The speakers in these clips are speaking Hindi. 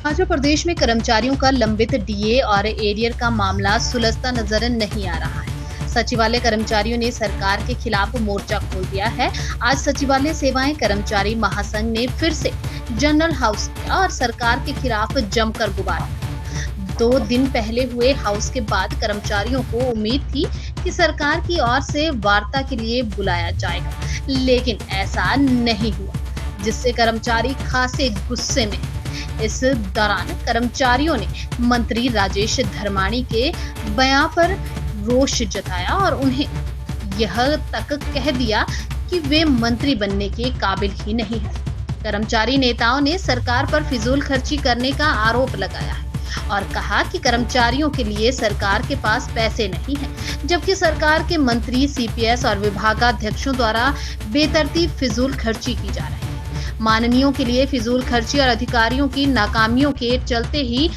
हिमाचल प्रदेश में कर्मचारियों का लंबित डीए और एरियर का मामला सुलझता नजर नहीं आ रहा है। सचिवालय कर्मचारियों ने सरकार के खिलाफ मोर्चा खोल दिया है। आज सचिवालय सेवाएं कर्मचारी महासंघ ने फिर से जनरल हाउस किया और सरकार के खिलाफ जमकर गुबारा। 2 दिन पहले हुए हाउस के बाद कर्मचारियों को उम्मीद थी कि सरकार की ओर से वार्ता के लिए बुलाया जाएगा, लेकिन ऐसा नहीं हुआ, जिससे कर्मचारी खासे गुस्से में। इस दौरान कर्मचारियों ने मंत्री राजेश धर्माणी के बयान पर रोष जताया और उन्हें यह तक कह दिया कि वे मंत्री बनने के काबिल ही नहीं है। कर्मचारी नेताओं ने सरकार पर फिजूल खर्ची करने का आरोप लगाया है और कहा कि कर्मचारियों के लिए सरकार के पास पैसे नहीं हैं, जबकि सरकार के मंत्री, सीपीएस और विभागाध्यक्षों द्वारा बेतरतीब फिजूल खर्ची की जा रही है। माननीयों के लिए फिजूल खर्ची और अधिकारियों की नाकामियों के चलते ही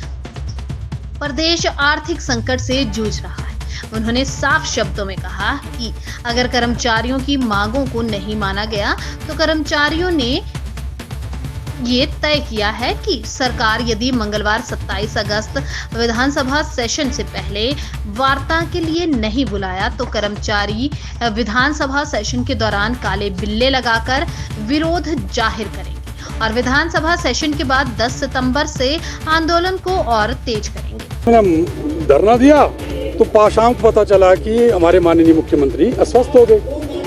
प्रदेश आर्थिक संकट से जूझ रहा है। उन्होंने साफ शब्दों में कहा कि अगर कर्मचारियों की मांगों को नहीं माना गया तो कर्मचारियों ने ये तय किया है कि सरकार यदि मंगलवार 27 अगस्त विधानसभा सेशन से पहले वार्ता के लिए नहीं बुलाया तो कर्मचारी विधानसभा सेशन के दौरान काले बिल्ले लगाकर विरोध जाहिर करेंगे और विधानसभा सेशन के बाद 10 सितंबर से आंदोलन को और तेज करेंगे। मैंने धरना दिया तो शाम को पता चला कि हमारे माननीय मुख्यमंत्री अस्वस्थ हो गए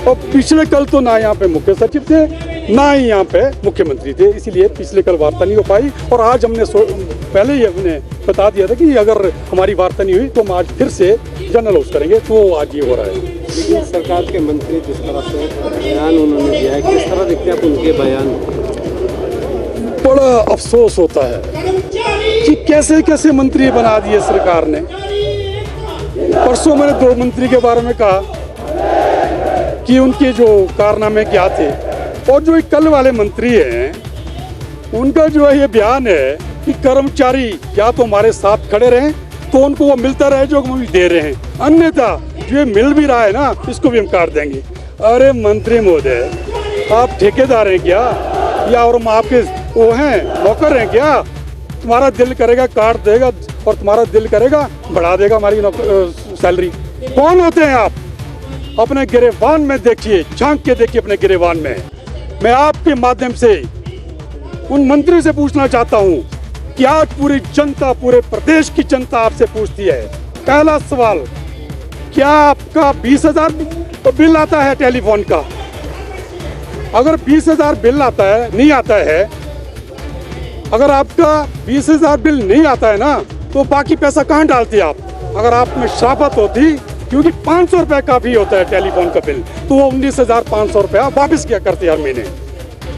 और पिछले कल तो ना यहाँ पे मुख्य सचिव थे ना ही यहाँ पे मुख्यमंत्री थे, इसीलिए पिछले कल वार्ता नहीं हो पाई। और आज हमने पहले ही हमने बता दिया था कि अगर हमारी वार्ता नहीं हुई तो हम आज फिर से जनरल हाउस करेंगे, तो आज ये हो रहा है। लेकिन सरकार के मंत्री जिस तरह से बयान उन्होंने दिया है, किस तरह देखते हैं उनके बयान? बड़ा अफसोस होता है कि कैसे कैसे मंत्री बना दिए सरकार ने। परसों मैंने 2 मंत्री के बारे में कहा कि उनके जो कारनामे क्या थे, और जो कल वाले मंत्री हैं उनका जो है ये बयान है कि कर्मचारी या तो हमारे साथ खड़े रहें तो उनको वो मिलता रहे जो हम दे रहे हैं, अन्यथा जो ये मिल भी रहा है ना इसको भी हम काट देंगे। अरे मंत्री महोदय, आप ठेकेदार हैं क्या या और हम आपके वो हैं नौकर हैं क्या? तुम्हारा दिल करेगा काट देगा और तुम्हारा दिल करेगा बढ़ा देगा हमारी सैलरी। कौन होते हैं आप? अपने गिरेबान में देखिए, झांक के देखिए अपने गिरेबान में। मैं आपके माध्यम से उन मंत्री से पूछना चाहता हूं कि आज पूरी जनता, पूरे प्रदेश की जनता आपसे पूछती है। पहला सवाल, क्या आपका 20,000 बिल आता है टेलीफोन का? अगर 20,000 बिल आता है, नहीं आता है, अगर आपका 20,000 बिल नहीं आता है ना तो बाकी पैसा कहाँ डालते आप? अगर आप में शराफत होती, क्योंकि 500 रुपये काफ़ी होता है टेलीफोन का बिल, तो वो 19,500 रुपया वापस क्या करते हर महीने।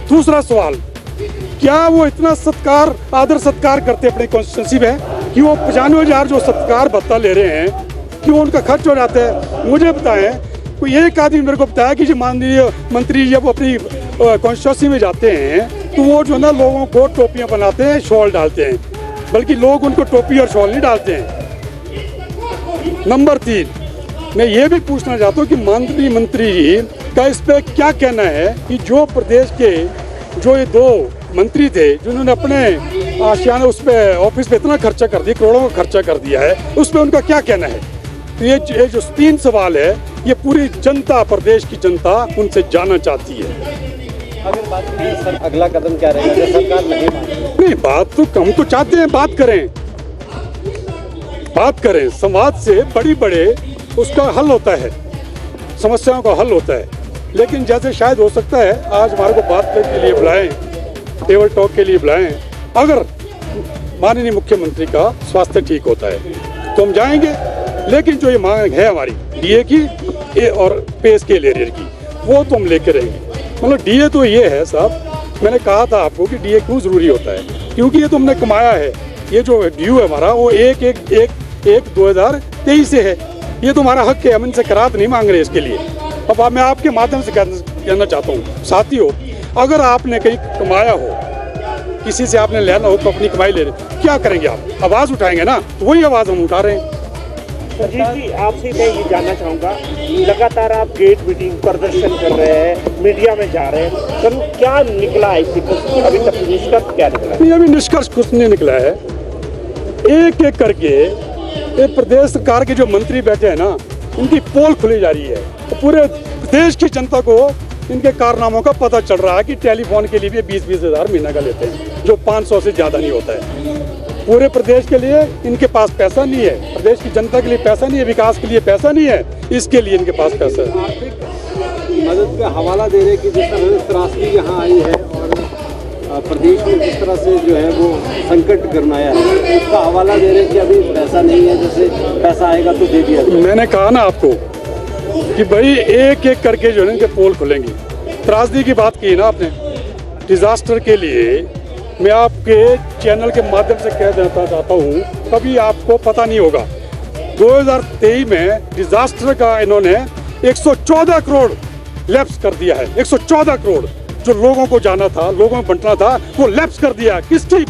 दूसरा सवाल, क्या वो इतना सत्कार, आदर सत्कार करते अपने कॉन्स्टिट्यूंसी में कि वो 95,000 जो सत्कार भत्ता ले रहे हैं कि वो उनका खर्च हो जाता है? मुझे बताएं, कोई एक आदमी मेरे को बताया कि जो माननीय मंत्री जब अपनी कॉन्स्टिट्यूंसी में जाते हैं तो वो जो ना लोगों को टोपियाँ बनाते हैं, शॉल डालते हैं, बल्कि लोग उनको टोपी और शॉल नहीं डालते हैं। नंबर 3, मैं ये भी पूछना चाहता हूँ कि मंत्री जी का इस पर क्या कहना है कि जो प्रदेश के जो ये 2 मंत्री थे जिन्होंने अपने आशियाने उस पर ऑफिस पे इतना खर्चा कर दिया, करोड़ों का खर्चा कर दिया है, उस पर उनका क्या कहना है? तो ये जो 3 सवाल है ये पूरी जनता, प्रदेश की जनता उनसे जानना चाहती है। अगर बात करें सर, अगला कदम क्या रहेगा जब सरकार नहीं माने? नहीं, बात तो हम तो चाहते हैं बात करें, संवाद से बड़े उसका हल होता है, समस्याओं का हल होता है। लेकिन जैसे शायद हो सकता है आज हमारे को बात के लिए बुलाएं, टेबल टॉक के लिए बुलाएं, अगर माननीय मुख्यमंत्री का स्वास्थ्य ठीक होता है तो हम जाएंगे। लेकिन जो ये मांग है हमारी डीए की और पे स्केल एरियर की, वो तो हम लेके रहेंगे। मतलब डीए तो ये है साहब, मैंने कहा था आपको कि डीए क्यों ज़रूरी होता है, क्योंकि ये तो हमने कमाया है। ये जो ड्यू है हमारा वो 1/1/2023 से है, ये तो हमारा हक है, हम इनसे करात नहीं मांग रहे इसके लिए। अब मैं आपके माध्यम से कहना चाहता हूँ साथियों, अगर आपने कहीं कमाया हो, किसी से आपने लेना हो तो अपनी कमाई ले रहे, क्या करेंगे आप? आवाज़ उठाएंगे ना, तो वही आवाज़ हम उठा रहे हैं। संजीव जी, आपसे मैं ये जानना चाहूँगा, लगातार आप गेट मीटिंग प्रदर्शन कर रहे हैं, मीडिया में जा रहे हैं, तो क्या निकला है इससे? अभी तक निष्कर्ष क्या निकला? नहीं, अभी निष्कर्ष कुछ नहीं निकला है। एक एक करके ये प्रदेश सरकार के जो मंत्री बैठे हैं ना, इनकी पोल खुली जा रही है। तो पूरे देश की जनता को इनके कारनामों का पता चल रहा है कि टेलीफोन के लिए भी 20-20 हज़ार महीना का लेते हैं, जो 500 से ज़्यादा नहीं होता है। पूरे प्रदेश के लिए इनके पास पैसा नहीं है, प्रदेश की जनता के लिए पैसा नहीं है, विकास के लिए पैसा नहीं है, इसके लिए इनके पास पैसा है। आर्थिक मदद का हवाला दे रहे कि जिस तरह से त्रासदी यहाँ आई है और प्रदेश में जिस तरह से जो है वो संकट गरमाया है, उसका हवाला दे रहे कि अभी पैसा नहीं है, जैसे पैसा आएगा तो दे दिया। मैंने कहा ना आपको कि भाई एक एक करके जो है इनके पोल खुलेंगे। त्रासदी की बात की ना आपने, डिजास्टर के लिए मैं आपके चैनल के माध्यम से कह देना चाहता हूँ, कभी आपको पता नहीं होगा, 2023 में डिजास्टर का इन्होंने 114 करोड़ लैप्स कर दिया है। 114 करोड़ जो लोगों को जाना था, लोगों में बंटना था, वो लैप्स कर दिया। किसकी